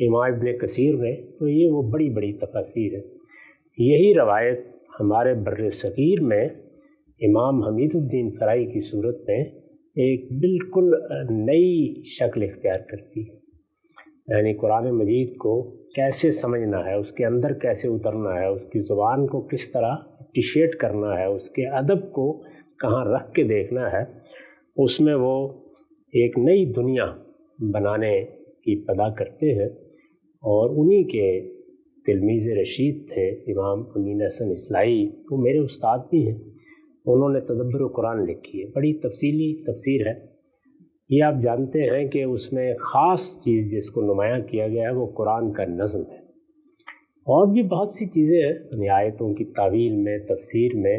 امام ابن کثیر نے، تو یہ وہ بڑی بڑی تفاسیر ہے۔ یہی روایت ہمارے بر صغیر میں امام حمید الدین فرائی کی صورت میں ایک بالکل نئی شکل اختیار کرتی ہے، یعنی قرآن مجید کو کیسے سمجھنا ہے، اس کے اندر کیسے اترنا ہے، اس کی زبان کو کس طرح اپریشیٹ کرنا ہے، اس کے ادب کو کہاں رکھ کے دیکھنا ہے، اس میں وہ ایک نئی دنیا بنانے کی پدا کرتے ہیں۔ اور انہی کے تلمیذ رشید تھے امام امین حسن اصلاحی، وہ میرے استاد بھی ہیں، انہوں نے تدبر قرآن لکھی ہے، بڑی تفصیلی تفسیر ہے۔ یہ آپ جانتے ہیں کہ اس میں خاص چیز جس کو نمایاں کیا گیا ہے وہ قرآن کا نظم ہے، اور بھی بہت سی چیزیں ہیں یعنی آیتوں کی تعویل میں، تفسیر میں،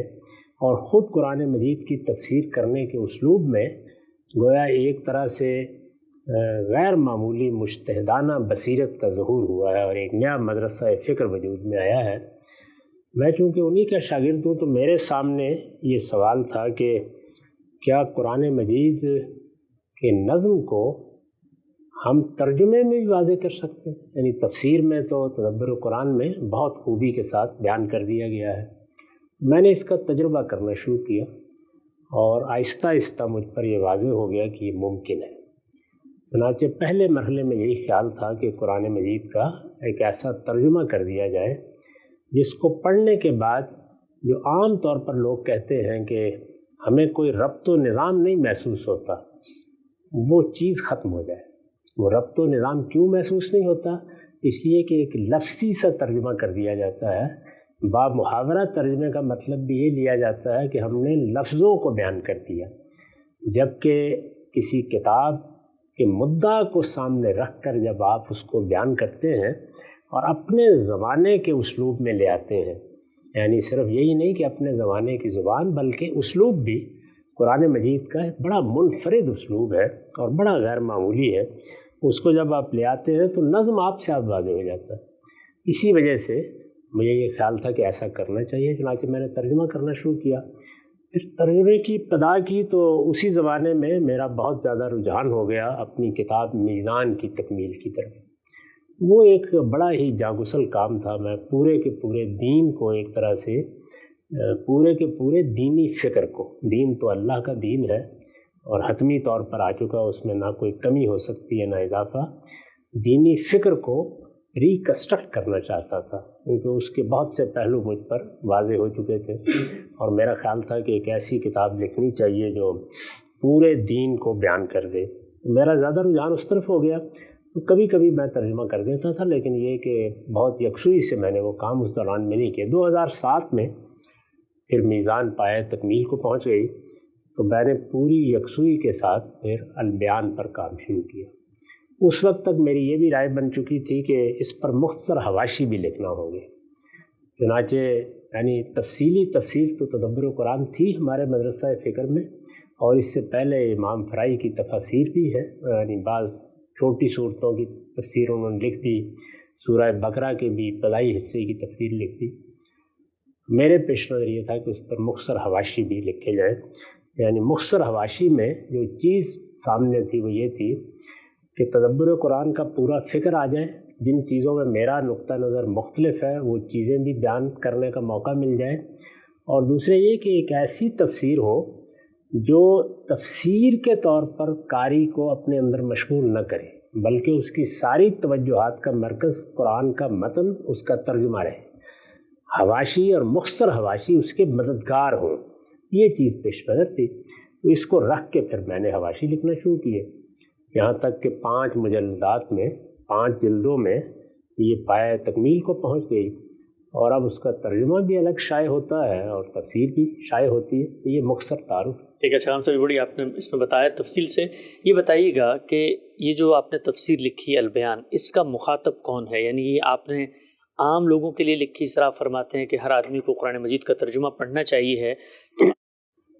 اور خود قرآن مجید کی تفسیر کرنے کے اسلوب میں گویا ایک طرح سے غیر معمولی مجتہدانہ بصیرت کا ظہور ہوا ہے، اور ایک نیا مدرسہ فکر وجود میں آیا ہے۔ میں چونکہ انہی کا شاگرد ہوں تو میرے سامنے یہ سوال تھا کہ کیا قرآن مجید کے نظم کو ہم ترجمے میں بھی واضح کر سکتے ہیں؟ یعنی تفسیر میں تو تدبر قرآن میں بہت خوبی کے ساتھ بیان کر دیا گیا ہے۔ میں نے اس کا تجربہ کرنا شروع کیا اور آہستہ آہستہ مجھ پر یہ واضح ہو گیا کہ یہ ممکن ہے۔ چنانچہ پہلے مرحلے میں یہی خیال تھا کہ قرآن مجید کا ایک ایسا ترجمہ کر دیا جائے جس کو پڑھنے کے بعد جو عام طور پر لوگ کہتے ہیں کہ ہمیں کوئی ربط و نظام نہیں محسوس ہوتا، وہ چیز ختم ہو جائے۔ وہ ربط و نظام کیوں محسوس نہیں ہوتا؟ اس لیے کہ ایک لفظی سا ترجمہ کر دیا جاتا ہے۔ با محاورہ ترجمے کا مطلب بھی یہ لیا جاتا ہے کہ ہم نے لفظوں کو بیان کر دیا، جبکہ کسی کتاب کے مدعا کو سامنے رکھ کر جب آپ اس کو بیان کرتے ہیں اور اپنے زمانے کے اسلوب میں لے آتے ہیں، یعنی صرف یہی نہیں کہ اپنے زمانے کی زبان بلکہ اسلوب بھی قرآن مجید کا ایک بڑا منفرد اسلوب ہے اور بڑا غیر معمولی ہے، اس کو جب آپ لے آتے ہیں تو نظم آپ سے آپ واضح ہو جاتا ہے۔ اسی وجہ سے مجھے یہ خیال تھا کہ ایسا کرنا چاہیے، چنانچہ میں نے ترجمہ کرنا شروع کیا۔ پھر ترجمے کی ابتدا کی تو اسی زمانے میں میرا بہت زیادہ رجحان ہو گیا اپنی کتاب میزان کی تکمیل کی طرف۔ وہ ایک بڑا ہی جاگسل کام تھا، میں پورے کے پورے دین کو ایک طرح سے پورے کے پورے دینی فکر کو، دین تو اللہ کا دین ہے اور حتمی طور پر آ چکا، اس میں نہ کوئی کمی ہو سکتی ہے نہ اضافہ، دینی فکر کو ریکنسٹرکٹ کرنا چاہتا تھا، کیونکہ اس کے بہت سے پہلو مجھ پر واضح ہو چکے تھے، اور میرا خیال تھا کہ ایک ایسی کتاب لکھنی چاہیے جو پورے دین کو بیان کر دے۔ میرا زیادہ رجحان اس طرف ہو گیا، تو کبھی کبھی میں ترجمہ کر دیتا تھا، لیکن یہ کہ بہت یکسوئی سے میں نے وہ کام اس دوران میں نہیں کیا۔ 2007 میں پھر میزان پائے تکمیل کو پہنچ گئی تو میں نے پوری یکسوئی کے ساتھ پھر البیان پر کام شروع کیا۔ اس وقت تک میری یہ بھی رائے بن چکی تھی کہ اس پر مختصر حواشی بھی لکھنا ہوں گے، چنانچہ یعنی تفصیلی تفسیر تو تدبر قرآن تھی ہمارے مدرسہ فکر میں، اور اس سے پہلے امام فرائی کی تفاسیر بھی ہے، یعنی بعض چھوٹی صورتوں کی تفسیر انہوں نے لکھ دی، سورہ بقرہ کے بھی ابتدائی حصے کی تفسیر لکھ دی۔ میرے پیش نظر یہ تھا کہ اس پر مختصر حواشی بھی لکھے جائیں، یعنی مختصر حواشی میں جو چیز سامنے تھی وہ یہ تھی کہ تدبر قرآن کا پورا فکر آ جائے، جن چیزوں میں میرا نقطہ نظر مختلف ہے وہ چیزیں بھی بیان کرنے کا موقع مل جائے، اور دوسرے یہ کہ ایک ایسی تفسیر ہو جو تفسیر کے طور پر قاری کو اپنے اندر مشغول نہ کرے، بلکہ اس کی ساری توجہات کا مرکز قرآن کا متن، اس کا ترجمہ رہے، حواشی اور مختصر حواشی اس کے مددگار ہوں، یہ چیز پیش نظر تھی۔ تو اس کو رکھ کے پھر میں نے حواشی لکھنا شروع کیے، یہاں تک کہ 5 مجلدات میں 5 جلدوں میں یہ پائے تکمیل کو پہنچ گئی، اور اب اس کا ترجمہ بھی الگ شائع ہوتا ہے اور تفسیر بھی شائع ہوتی ہے۔ یہ مختصر تعارف۔ ٹھیک ہے، اچھا ہم سے بڑی آپ نے اس میں بتایا تفصیل سے۔ یہ بتائیے گا کہ یہ جو آپ نے تفسیر لکھی البیان، اس کا مخاطب کون ہے؟ یعنی یہ آپ نے عام لوگوں کے لیے لکھی، اس طرح آپ فرماتے ہیں کہ ہر آدمی کو قرآن مجید کا ترجمہ پڑھنا چاہیے ہے، تو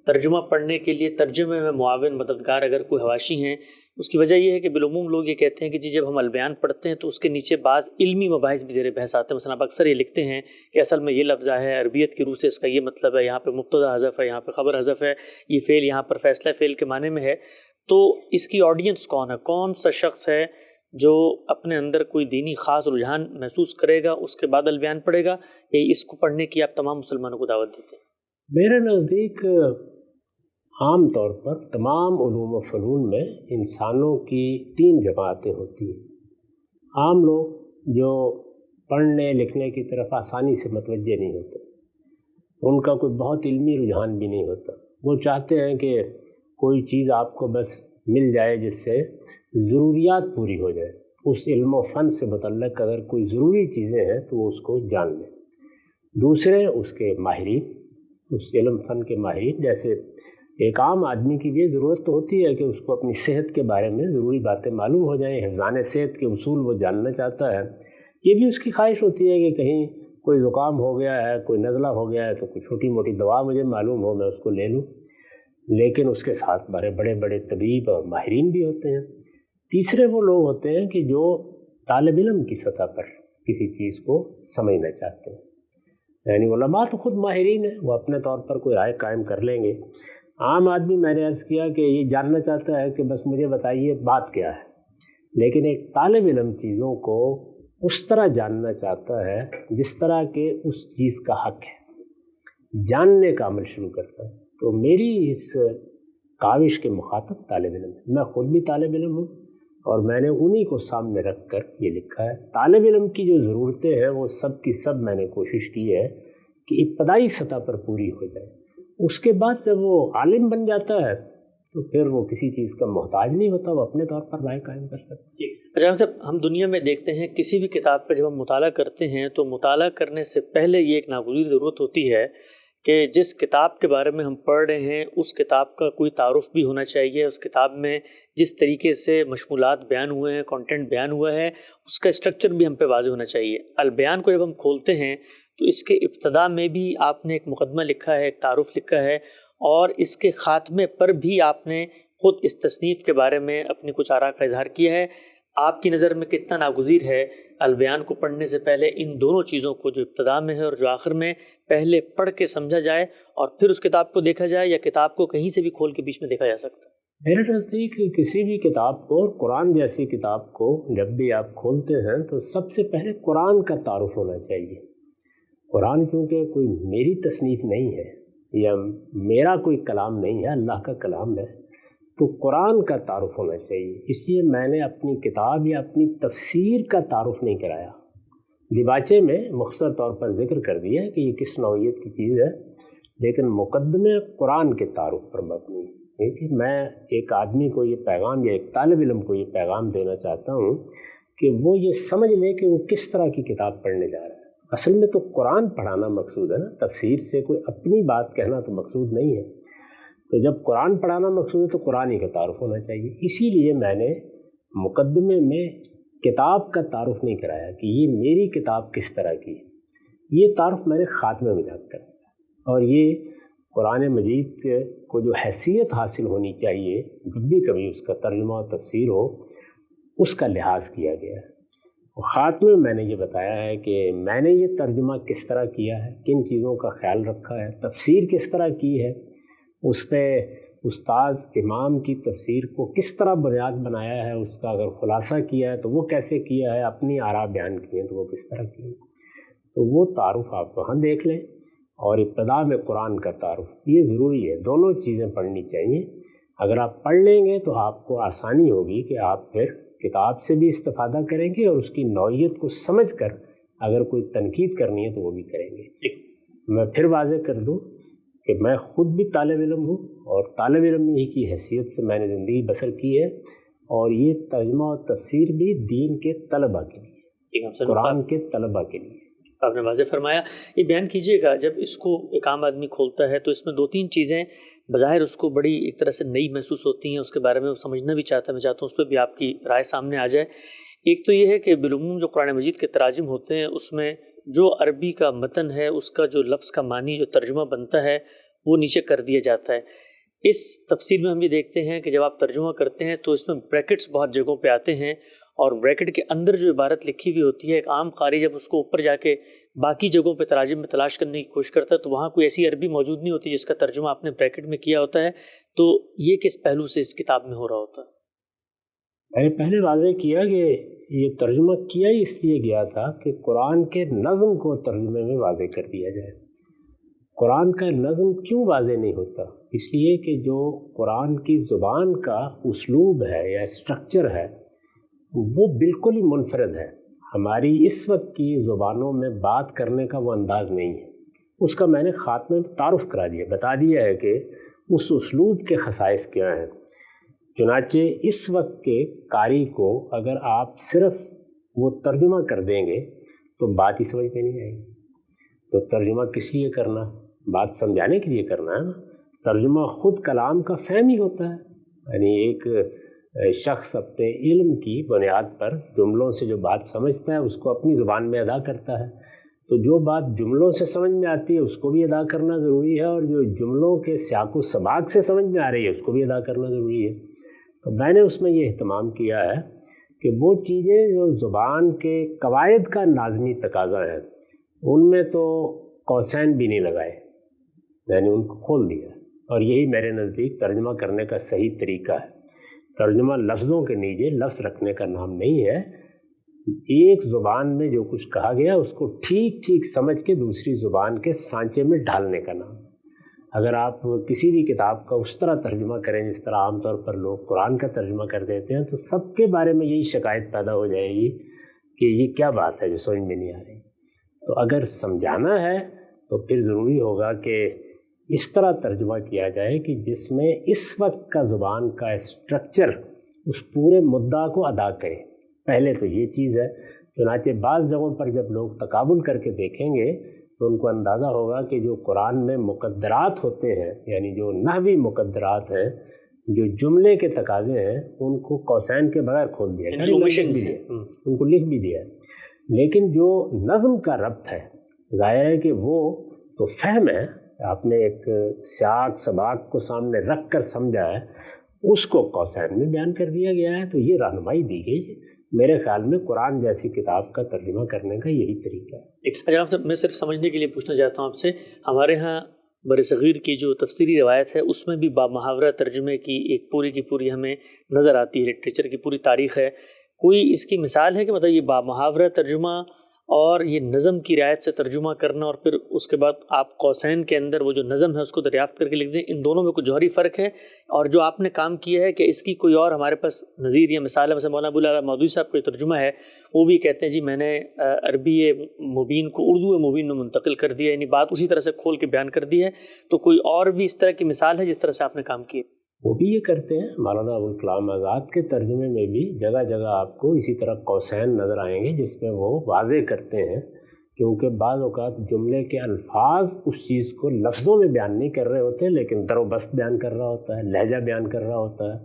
ترجمہ پڑھنے کے لیے ترجمے میں معاون مددگار اگر کوئی حواشی ہیں، اس کی وجہ یہ ہے کہ بالعموم لوگ یہ کہتے ہیں کہ جی جب ہم البیان پڑھتے ہیں تو اس کے نیچے بعض علمی مباحث بھی زیر بحث آتے ہیں، مثلا آپ اکثر یہ لکھتے ہیں کہ اصل میں یہ لفظ ہے، عربیت کی روح سے اس کا یہ مطلب ہے، یہاں پہ مبتدا حذف ہے، یہاں پہ خبر حذف ہے، یہ فعل یہاں پر فیصلہ فعل کے معنی میں ہے۔ تو اس کی آڈینس کون ہے؟ کون سا شخص ہے جو اپنے اندر کوئی دینی خاص رجحان محسوس کرے گا اس کے بعد البیان پڑھے گا، یا اس کو پڑھنے کی آپ تمام مسلمانوں کو دعوت دیتے ہیں؟ میرے نزدیک عام طور پر تمام علوم و فنون میں انسانوں کی 3 جماعتیں ہوتی ہیں۔ عام لوگ جو پڑھنے لکھنے کی طرف آسانی سے متوجہ نہیں ہوتے، ان کا کوئی بہت علمی رجحان بھی نہیں ہوتا، وہ چاہتے ہیں کہ کوئی چیز آپ کو بس مل جائے جس سے ضروریات پوری ہو جائے، اس علم و فن سے متعلق اگر کوئی ضروری چیزیں ہیں تو وہ اس کو جان لیں۔ دوسرے اس کے ماہرین، اس علم فن کے ماہرین، جیسے ایک عام آدمی کی یہ ضرورت تو ہوتی ہے کہ اس کو اپنی صحت کے بارے میں ضروری باتیں معلوم ہو جائیں، حفظان صحت کے اصول وہ جاننا چاہتا ہے۔ یہ بھی اس کی خواہش ہوتی ہے کہ کہیں کوئی زکام ہو گیا ہے، کوئی نزلہ ہو گیا ہے تو کوئی چھوٹی موٹی دوا مجھے معلوم ہو، میں اس کو لے لوں۔ لیکن اس کے ساتھ بڑے بڑے طبیب اور ماہرین بھی ہوتے ہیں۔ تیسرے وہ لوگ ہوتے ہیں کہ جو طالب علم کی سطح پر کسی چیز کو سمجھنا چاہتے ہیں، یعنی علماء تو خود ماہرین ہیں، وہ اپنے طور پر کوئی رائے قائم کر لیں گے۔ عام آدمی، میں نے عرض کیا کہ یہ جاننا چاہتا ہے کہ بس مجھے بتائیے بات کیا ہے، لیکن ایک طالب علم چیزوں کو اس طرح جاننا چاہتا ہے جس طرح کہ اس چیز کا حق ہے، جاننے کا عمل شروع کرتا ہے۔ تو میری اس کاوش کے مخاطب طالب علم ہے، میں خود بھی طالب علم ہوں، اور میں نے انہی کو سامنے رکھ کر یہ لکھا ہے۔ طالب علم کی جو ضرورتیں ہیں وہ سب کی سب میں نے کوشش کی ہے کہ ابتدائی سطح پر پوری ہو جائے۔ اس کے بعد جب وہ عالم بن جاتا ہے تو پھر وہ کسی چیز کا محتاج نہیں ہوتا، وہ اپنے طور پر رائے قائم کر سکتا ہے۔ اچھا صاحب، ہم دنیا میں دیکھتے ہیں کسی بھی کتاب کا جب ہم مطالعہ کرتے ہیں تو مطالعہ کرنے سے پہلے یہ ایک ناگزیر ضرورت ہوتی ہے کہ جس کتاب کے بارے میں ہم پڑھ رہے ہیں اس کتاب کا کوئی تعارف بھی ہونا چاہیے، اس کتاب میں جس طریقے سے مشمولات بیان ہوئے ہیں، کنٹینٹ بیان ہوا ہے، اس کا اسٹرکچر بھی ہم پہ واضح ہونا چاہیے۔ البیان کو جب ہم کھولتے ہیں تو اس کے ابتدا میں بھی آپ نے ایک مقدمہ لکھا ہے، ایک تعارف لکھا ہے، اور اس کے خاتمے پر بھی آپ نے خود اس تصنیف کے بارے میں اپنی کچھ آراء کا اظہار کیا ہے۔ آپ کی نظر میں کتنا ناگزیر ہے البیان کو پڑھنے سے پہلے ان دونوں چیزوں کو، جو ابتدا میں ہے اور جو آخر میں، پہلے پڑھ کے سمجھا جائے اور پھر اس کتاب کو دیکھا جائے، یا کتاب کو کہیں سے بھی کھول کے بیچ میں دیکھا جا سکتا ہے؟ میرے نزدیک کسی بھی کتاب کو، اور قرآن جیسی کتاب کو جب بھی آپ کھولتے ہیں تو سب سے پہلے قرآن کا تعارف ہونا چاہیے۔ قرآن کیونکہ کوئی میری تصنیف نہیں ہے یا میرا کوئی کلام نہیں ہے، اللہ کا کلام ہے، تو قرآن کا تعارف ہونا چاہیے۔ اس لیے میں نے اپنی کتاب یا اپنی تفسیر کا تعارف نہیں کرایا۔ دیباچے میں مختصر طور پر ذکر کر دیا کہ یہ کس نوعیت کی چیز ہے، لیکن مقدمے قرآن کے تعارف پر مبنی ہے کہ میں ایک آدمی کو یہ پیغام، یا ایک طالب علم کو یہ پیغام دینا چاہتا ہوں کہ وہ یہ سمجھ لے کہ وہ کس طرح کی کتاب پڑھنے جا رہا ہے۔ اصل میں تو قرآن پڑھانا مقصود ہے نا، تفسیر سے کوئی اپنی بات کہنا تو مقصود نہیں ہے۔ تو جب قرآن پڑھانا مقصود ہے تو قرآن ہی کا تعارف ہونا چاہیے۔ اسی لیے میں نے مقدمے میں کتاب کا تعارف نہیں کرایا کہ یہ میری کتاب کس طرح کی ہے، یہ تعارف میں نے خاتمے میں جا کر، اور یہ قرآن مجید کو جو حیثیت حاصل ہونی چاہیے جب بھی کبھی اس کا ترجمہ و تفسیر ہو، اس کا لحاظ کیا گیا ہے۔ خاتمے میں نے یہ بتایا ہے کہ میں نے یہ ترجمہ کس طرح کیا ہے، کن چیزوں کا خیال رکھا ہے، تفسیر کس طرح کی ہے، اس پہ استاذ امام کی تفسیر کو کس طرح بنیاد بنایا ہے، اس کا اگر خلاصہ کیا ہے تو وہ کیسے کیا ہے، اپنی آراء بیان کی ہیں تو وہ کس طرح کی ہیں، تو وہ تعارف آپ وہاں دیکھ لیں۔ اور ابتدا میں قرآن کا تعارف یہ ضروری ہے، دونوں چیزیں پڑھنی چاہیے۔ اگر آپ پڑھ لیں گے تو آپ کو آسانی ہوگی کہ آپ پھر کتاب سے بھی استفادہ کریں گے، اور اس کی نوعیت کو سمجھ کر اگر کوئی تنقید کرنی ہے تو وہ بھی کریں گے۔ میں پھر واضح کر دوں کہ میں خود بھی طالب علم ہوں، اور طالب علم ہی کی حیثیت سے میں نے زندگی بسر کی ہے، اور یہ ترجمہ و تفسیر بھی دین کے طلباء کے لیے، قرآن کے طلباء کے لیے۔ آپ نے واضح فرمایا۔ یہ بیان کیجئے گا، جب اس کو ایک عام آدمی کھولتا ہے تو اس میں 2-3 چیزیں بظاہر اس کو بڑی ایک طرح سے نئی محسوس ہوتی ہیں، اس کے بارے میں وہ سمجھنا بھی چاہتا ہے۔ میں چاہتا ہوں اس پہ بھی آپ کی رائے سامنے آ جائے۔ ایک تو یہ ہے کہ بالعموم جو قرآن مجید کے تراجم ہوتے ہیں اس میں جو عربی کا متن ہے، اس کا جو لفظ کا معنی، جو ترجمہ بنتا ہے، وہ نیچے کر دیا جاتا ہے۔ اس تفسیر میں ہم یہ دیکھتے ہیں کہ جب آپ ترجمہ کرتے ہیں تو اس میں بریکٹس بہت جگہوں پہ آتے ہیں، اور بریکٹ کے اندر جو عبارت لکھی ہوئی ہوتی ہے، ایک عام قاری جب اس کو اوپر جا کے باقی جگہوں پہ تراجم میں تلاش کرنے کی کوشش کرتا ہے تو وہاں کوئی ایسی عربی موجود نہیں ہوتی جس کا ترجمہ آپ نے بریکٹ میں کیا ہوتا ہے۔ تو یہ کس پہلو سے اس کتاب میں ہو رہا ہوتا ہے؟ میں نے پہلے واضح کیا کہ یہ ترجمہ کیا ہی اس لیے گیا تھا کہ قرآن کے نظم کو ترجمے میں واضح کر دیا جائے۔ قرآن کا نظم کیوں واضح نہیں ہوتا؟ اس لیے کہ جو قرآن کی زبان کا اسلوب ہے یا اسٹرکچر ہے وہ بالکل ہی منفرد ہے، ہماری اس وقت کی زبانوں میں بات کرنے کا وہ انداز نہیں ہے۔ اس کا میں نے خاتمے میں تعارف کرا دیا، بتا دیا ہے کہ اس اسلوب کے خصائص کیا ہیں۔ چنانچہ اس وقت کے قاری کو اگر آپ صرف وہ ترجمہ کر دیں گے تو بات ہی سمجھ میں نہیں آئے گی۔ تو ترجمہ کس لیے کرنا؟ بات سمجھانے کے لیے کرنا ہے نا۔ ترجمہ خود کلام کا فہم ہی ہوتا ہے، یعنی ایک شخص اپنے علم کی بنیاد پر جملوں سے جو بات سمجھتا ہے اس کو اپنی زبان میں ادا کرتا ہے، تو جو بات جملوں سے سمجھ میں آتی ہے اس کو بھی ادا کرنا ضروری ہے، اور جو جملوں کے سیاق و سباق سے سمجھ میں آ رہی ہے اس کو بھی ادا کرنا ضروری ہے۔ تو میں نے اس میں یہ اہتمام کیا ہے کہ وہ چیزیں جو زبان کے قواعد کا ناظمی تقاضا ہے ان میں تو قوسین بھی نہیں لگائے، میں نے ان کو کھول دیا، اور یہی میرے نزدیک ترجمہ کرنے کا صحیح طریقہ ہے۔ ترجمہ لفظوں کے نیچے لفظ رکھنے کا نام نہیں ہے، ایک زبان میں جو کچھ کہا گیا اس کو ٹھیک ٹھیک سمجھ کے دوسری زبان کے سانچے میں ڈھالنے کا نام۔ اگر آپ کسی بھی کتاب کا اس طرح ترجمہ کریں جس طرح عام طور پر لوگ قرآن کا ترجمہ کر دیتے ہیں تو سب کے بارے میں یہی شکایت پیدا ہو جائے گی کہ یہ کیا بات ہے جو سمجھ میں نہیں آ رہی۔ تو اگر سمجھانا ہے تو پھر ضروری ہوگا کہ اس طرح ترجمہ کیا جائے کہ جس میں اس وقت کا زبان کا اسٹرکچر اس پورے مدعا کو ادا کرے۔ پہلے تو یہ چیز ہے، چنانچہ بعض جگہوں پر جب لوگ تقابل کر کے دیکھیں گے تو ان کو اندازہ ہوگا کہ جو قرآن میں مقدرات ہوتے ہیں، یعنی جو نحوی مقدرات ہیں، جو جملے کے تقاضے ہیں، ان کو قوسین کے بغیر کھول دیا ہے، ان کو لکھ بھی دیا ہے۔ لیکن جو نظم کا ربط ہے ظاہر ہے کہ وہ تو فہم ہے، آپ نے ایک سیاق سباق کو سامنے رکھ کر سمجھا ہے، اس کو قوسین میں بیان کر دیا گیا ہے، تو یہ رہنمائی دی گئی ہے۔ میرے خیال میں قرآن جیسی کتاب کا ترجمہ کرنے کا یہی طریقہ ہے۔ اچھا آپ سے میں صرف سمجھنے کے لیے پوچھنا چاہتا ہوں آپ سے، ہمارے ہاں بر صغیر کی جو تفسیری روایت ہے اس میں بھی با محاورہ ترجمے کی ایک پوری کی پوری ہمیں نظر آتی ہے، لٹریچر کی پوری تاریخ ہے۔ کوئی اس کی مثال ہے کہ مطلب یہ با محاورہ ترجمہ اور یہ نظم کی رعایت سے ترجمہ کرنا اور پھر اس کے بعد آپ قوسین کے اندر وہ جو نظم ہے اس کو دریافت کر کے لکھ دیں، ان دونوں میں کوئی جوہری فرق ہے؟ اور جو آپ نے کام کیا ہے کہ اس کی کوئی اور ہمارے پاس نظیر یا مثال ہے؟ مثلا مولانا ابو العلا مودودی صاحب کا ترجمہ ہے وہ بھی کہتے ہیں جی میں نے عربی مبین کو اردو مبین میں منتقل کر دیا، یعنی بات اسی طرح سے کھول کے بیان کر دی ہے۔ تو کوئی اور بھی اس طرح کی مثال ہے جس طرح سے آپ نے کام کیے؟ وہ بھی یہ کرتے ہیں، مولانا ابوالکلام آزاد کے ترجمے میں بھی جگہ جگہ آپ کو اسی طرح قوسین نظر آئیں گے جس میں وہ واضح کرتے ہیں، کیونکہ بعض اوقات جملے کے الفاظ اس چیز کو لفظوں میں بیان نہیں کر رہے ہوتے لیکن در و بست بیان کر رہا ہوتا ہے، لہجہ بیان کر رہا ہوتا ہے،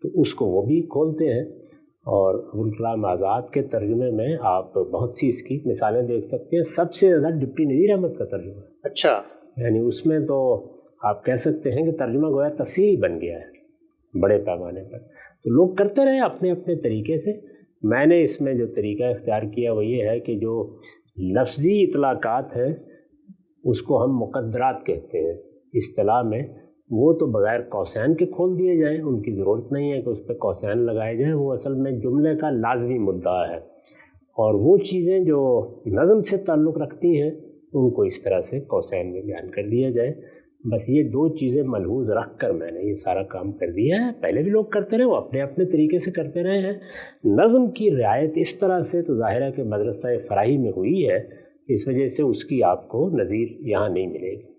تو اس کو وہ بھی کھولتے ہیں۔ اور ابوالکلام آزاد کے ترجمے میں آپ بہت سی اس کی مثالیں دیکھ سکتے ہیں۔ سب سے زیادہ ڈپٹی نذیر احمد کا ترجمہ ہے۔ اچھا، یعنی اس میں تو آپ کہہ سکتے ہیں کہ ترجمہ گویا تفسیری بن گیا ہے بڑے پیمانے پر، تو لوگ کرتے رہے اپنے اپنے طریقے سے۔ میں نے اس میں جو طریقہ اختیار کیا وہ یہ ہے کہ جو لفظی اطلاقات ہیں اس کو ہم مقدرات کہتے ہیں اصطلاح میں، وہ تو بغیر قوسین کے کھول دیے جائیں، ان کی ضرورت نہیں ہے کہ اس پہ قوسین لگائے جائیں، وہ اصل میں جملے کا لازمی مدعا ہے۔ اور وہ چیزیں جو نظم سے تعلق رکھتی ہیں ان کو اس طرح سے قوسین میں بیان کر دیا جائے۔ بس یہ دو چیزیں ملحوظ رکھ کر میں نے یہ سارا کام کر دیا ہے۔ پہلے بھی لوگ کرتے رہے، وہ اپنے اپنے طریقے سے کرتے رہے ہیں۔ نظم کی رعایت اس طرح سے تو ظاہر ہے کہ مدرسہ فراہی میں ہوئی ہے، اس وجہ سے اس کی آپ کو نظیر یہاں نہیں ملے گی۔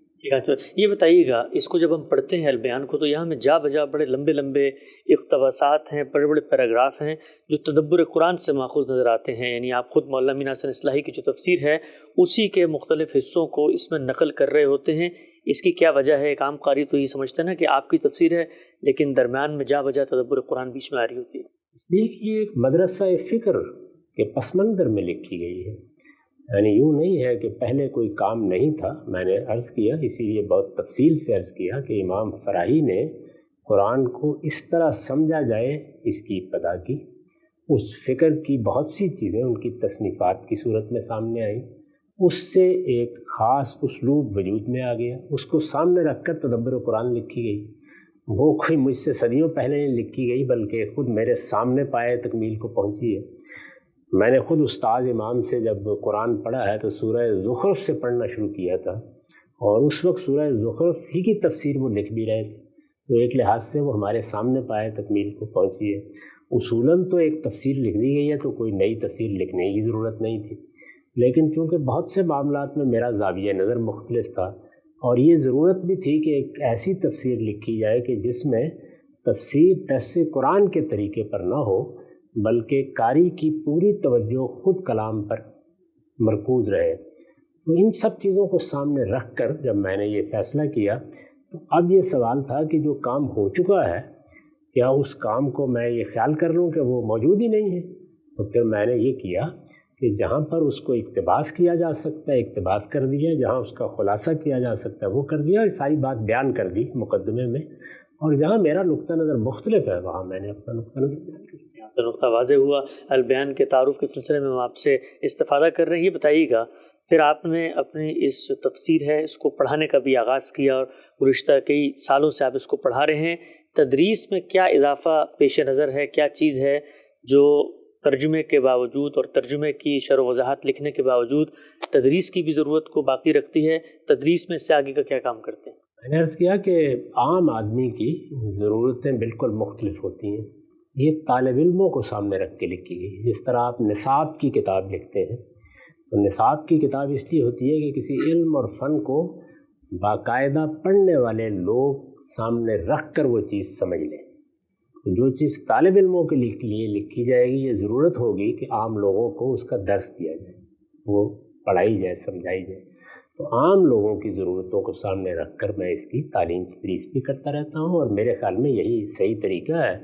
یہ بتائیے گا، اس کو جب ہم پڑھتے ہیں البیان کو تو یہاں میں جا بجا بڑے لمبے لمبے اقتباسات ہیں، بڑے بڑے پیراگراف ہیں جو تدبر قرآن سے ماخوذ نظر آتے ہیں، یعنی آپ خود مولانا امین حسن اصلاحی کی جو تفسیر ہے اسی کے مختلف حصوں کو اس میں نقل کر رہے ہوتے ہیں۔ اس کی کیا وجہ ہے؟ ایک عام قاری تو یہ سمجھتا ہے نا کہ آپ کی تفسیر ہے لیکن درمیان میں جا بجا تدبر قرآن بیچ میں آ رہی ہوتی ہے۔ اس لیے کہ یہ ایک مدرسہ فکر کے پس منظر میں لکھی گئی ہے، یعنی یوں نہیں ہے کہ پہلے کوئی کام نہیں تھا۔ میں نے عرض کیا، اسی لیے بہت تفصیل سے عرض کیا کہ امام فراہی نے قرآن کو اس طرح سمجھا جائے اس کی ابتدا کی، اس فکر کی بہت سی چیزیں ان کی تصنیفات کی صورت میں سامنے آئیں، اس سے ایک خاص اسلوب وجود میں آ گیا، اس کو سامنے رکھ کر تدبر قرآن لکھی گئی۔ وہ کوئی مجھ سے صدیوں پہلے نہیں لکھی گئی بلکہ خود میرے سامنے پائے تکمیل کو پہنچی ہے۔ میں نے خود استاد امام سے جب قرآن پڑھا ہے تو سورہ زخرف سے پڑھنا شروع کیا تھا، اور اس وقت سورہ زخرف ہی کی تفسیر وہ لکھ بھی رہے تھے، تو ایک لحاظ سے وہ ہمارے سامنے پائے تکمیل کو پہنچی ہے۔ اصولاً تو ایک تفسیر لکھ دی گئی ہے تو کوئی نئی تفسیر لکھنے کی ضرورت نہیں تھی، لیکن چونکہ بہت سے معاملات میں میرا زاویہ نظر مختلف تھا، اور یہ ضرورت بھی تھی کہ ایک ایسی تفسیر لکھی جائے کہ جس میں تفسیر درس قرآن کے طریقے پر نہ ہو بلکہ قاری کی پوری توجہ خود کلام پر مرکوز رہے۔ تو ان سب چیزوں کو سامنے رکھ کر جب میں نے یہ فیصلہ کیا تو اب یہ سوال تھا کہ جو کام ہو چکا ہے کیا اس کام کو میں یہ خیال کر لوں کہ وہ موجود ہی نہیں ہے؟ تو پھر میں نے یہ کیا کہ جہاں پر اس کو اقتباس کیا جا سکتا ہے اقتباس کر دیا، جہاں اس کا خلاصہ کیا جا سکتا ہے وہ کر دیا، اور ساری بات بیان کر دی مقدمے میں، اور جہاں میرا نقطہ نظر مختلف ہے وہاں میں نے اپنا نقطہ نظر بیان کر دیا۔ تو نقطہ واضح ہوا۔ البیان کے تعارف کے سلسلے میں ہم آپ سے استفادہ کر رہے ہیں، یہ بتائیے گا پھر آپ نے اپنی اس جو تفسیر ہے اس کو پڑھانے کا بھی آغاز کیا، اور گزشتہ کئی سالوں سے آپ اس کو پڑھا رہے ہیں، تدریس میں کیا اضافہ پیش نظر ہے؟ کیا چیز ہے جو ترجمے کے باوجود اور ترجمے کی شرح و وضاحت لکھنے کے باوجود تدریس کی بھی ضرورت کو باقی رکھتی ہے؟ تدریس میں اس سے آگے کا کیا کام کرتے ہیں؟ میں نے عرض کیا کہ عام آدمی کی ضرورتیں بالکل مختلف ہوتی ہیں، یہ طالب علموں کو سامنے رکھ کے لکھی گئی۔ جس طرح آپ نصاب کی کتاب لکھتے ہیں تو نصاب کی کتاب اس لیے ہوتی ہے کہ کسی علم اور فن کو باقاعدہ پڑھنے والے لوگ سامنے رکھ کر وہ چیز سمجھ لیں۔ جو چیز طالب علموں کے لیے لکھی جائے گی یہ ضرورت ہوگی کہ عام لوگوں کو اس کا درس دیا جائے، وہ پڑھائی جائے، سمجھائی جائے۔ تو عام لوگوں کی ضرورتوں کو سامنے رکھ کر میں اس کی تعلیم تدریس بھی کرتا رہتا ہوں، اور میرے خیال میں یہی صحیح طریقہ ہے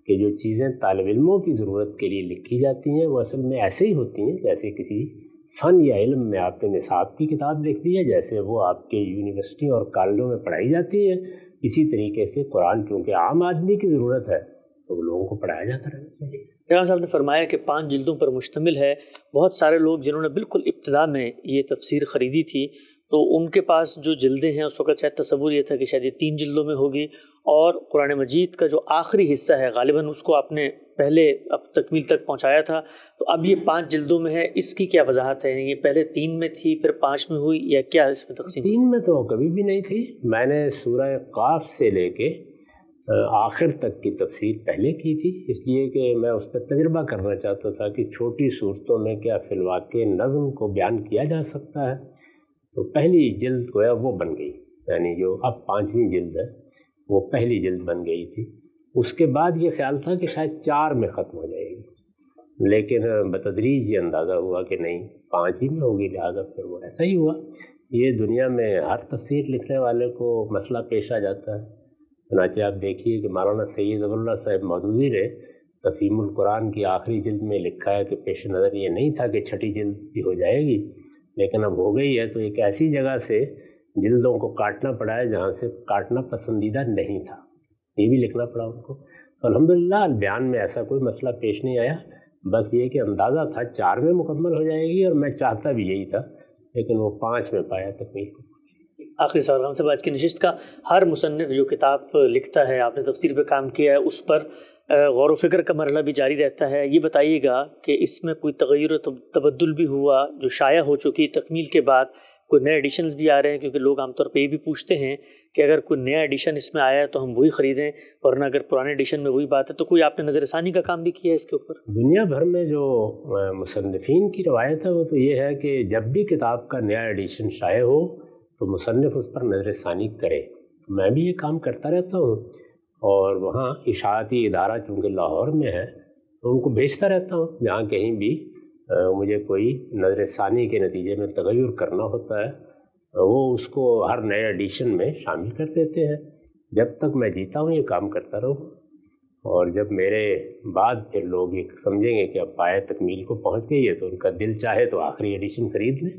کہ جو چیزیں طالب علموں کی ضرورت کے لیے لکھی جاتی ہیں وہ اصل میں ایسے ہی ہوتی ہیں جیسے کسی فن یا علم میں آپ نے نصاب کی کتاب لکھ دی ہے، جیسے وہ آپ کے یونیورسٹی اور کالجوں میں پڑھائی جاتی ہے، اسی طریقے سے قرآن چونکہ عام آدمی کی ضرورت ہے تو وہ لوگوں کو پڑھایا جاتا رہنا چاہیے۔ جناب صاحب نے فرمایا کہ 5 جلدوں پر مشتمل ہے۔ بہت سارے لوگ جنہوں نے بالکل ابتدا میں یہ تفسیر خریدی تھی تو ان کے پاس جو جلدیں ہیں اس وقت شاید تصور یہ تھا کہ شاید یہ 3 جلدوں میں ہوگی، اور قرآن مجید کا جو آخری حصہ ہے غالباً اس کو آپ نے پہلے اب تکمیل تک پہنچایا تھا، تو اب یہ 5 جلدوں میں ہے، اس کی کیا وضاحت ہے؟ یہ پہلے 3 میں تھی پھر 5 میں ہوئی، یا کیا اس میں تقسیم؟ 3 میں تو کبھی بھی نہیں تھی۔ میں نے سورہ قاف سے لے کے آخر تک کی تفسیر پہلے کی تھی، اس لیے کہ میں اس پہ تجربہ کرنا چاہتا تھا کہ چھوٹی صورتوں میں کیا فی الواقع نظم کو بیان کیا جا سکتا ہے۔ تو پہلی جلد گویا وہ بن گئی، یعنی جو اب 5ویں جلد ہے وہ پہلی جلد بن گئی تھی۔ اس کے بعد یہ خیال تھا کہ شاید 4 میں ختم ہو جائے گی، لیکن بتدریج یہ اندازہ ہوا کہ نہیں 5 ہی میں ہوگی، لہٰذا پھر وہ ایسا ہی ہوا۔ یہ دنیا میں ہر تفسیر لکھنے والے کو مسئلہ پیش آ جاتا ہے۔ چنانچہ آپ دیکھیے کہ مولانا سید ظفر اللہ صاحب مودودی نے تفہیم القرآن کی آخری جلد میں لکھا ہے کہ پیش نظر یہ نہیں تھا کہ 6ٹھی جلد بھی ہو جائے گی، لیکن اب ہو گئی ہے، تو ایک ایسی جگہ سے جلدوں کو کاٹنا پڑا ہے جہاں سے کاٹنا پسندیدہ نہیں تھا، یہ بھی لکھنا پڑا ان کو۔ تو الحمدللہ البیان میں ایسا کوئی مسئلہ پیش نہیں آیا، بس یہ کہ اندازہ تھا 4 میں مکمل ہو جائے گی، اور میں چاہتا بھی یہی تھا، لیکن وہ 5 میں پایا تکمیل کو۔ آخری سوال ہم سے آج کی نشست کا، ہر مصنف جو کتاب لکھتا ہے، آپ نے تفسیر پہ کام کیا ہے، اس پر غور و فکر کا مرحلہ بھی جاری رہتا ہے، یہ بتائیے گا کہ اس میں کوئی تغیر و تبدل بھی ہوا جو شائع ہو چکی تکمیل کے بعد؟ کوئی نئے ایڈیشنز بھی آ رہے ہیں؟ کیونکہ لوگ عام طور پہ یہ بھی پوچھتے ہیں کہ اگر کوئی نیا ایڈیشن اس میں آیا ہے تو ہم وہی خریدیں، ورنہ اگر پرانے ایڈیشن میں وہی بات ہے، تو کوئی آپ نے نظر ثانی کا کام بھی کیا ہے اس کے اوپر؟ دنیا بھر میں جو مصنفین کی روایت ہے وہ تو یہ ہے کہ جب بھی کتاب کا نیا ایڈیشن شائع ہو تو مصنف اس پر نظر ثانی کرے۔ میں بھی یہ کام کرتا رہتا ہوں، اور وہاں اشاعتی ادارہ چونکہ لاہور میں ہے تو ان کو بھیجتا رہتا ہوں، جہاں کہیں بھی مجھے کوئی نظر ثانی کے نتیجے میں تغیر کرنا ہوتا ہے وہ اس کو ہر نئے ایڈیشن میں شامل کر دیتے ہیں۔ جب تک میں جیتا ہوں یہ کام کرتا رہوں، اور جب میرے بعد پھر لوگ یہ سمجھیں گے کہ اب پایہ تکمیل کو پہنچ گئی ہے تو ان کا دل چاہے تو آخری ایڈیشن خرید لیں،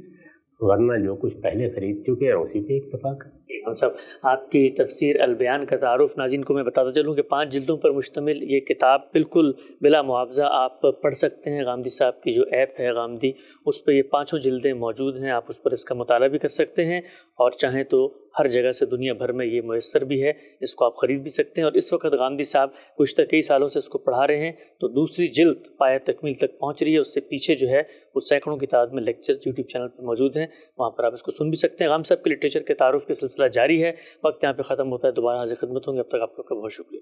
ورنہ جو کچھ پہلے خرید چکے ہیں اسی پہ اکتفا کریں۔ ہم سب آپ کی تفسیر البیان کا تعارف ناظرین کو میں بتاتا چلوں کہ 5 جلدوں پر مشتمل یہ کتاب بالکل بلا معاوضہ آپ پڑھ سکتے ہیں۔ غامدی صاحب کی جو ایپ ہے غامدی، اس پہ یہ 5 جلدیں موجود ہیں، آپ اس پر اس کا مطالعہ بھی کر سکتے ہیں، اور چاہیں تو ہر جگہ سے دنیا بھر میں یہ میسر بھی ہے، اس کو آپ خرید بھی سکتے ہیں۔ اور اس وقت غامدی صاحب گزشتہ کئی سالوں سے اس کو پڑھا رہے ہیں، تو دوسری جلد پایہ تکمیل تک پہنچ رہی ہے۔ اس سے پیچھے جو ہے وہ سینکڑوں کی تعداد میں لیکچرز یوٹیوب چینل پر موجود ہیں، وہاں پر آپ اس کو سن بھی سکتے ہیں۔ غام صاحب کے لٹریچر کے تعارف کے سلسلہ جاری ہے، وقت یہاں پہ ختم ہوتا ہے، دوبارہ حاضر خدمت ہوں گے، اب تک آپ کا بہت شکریہ۔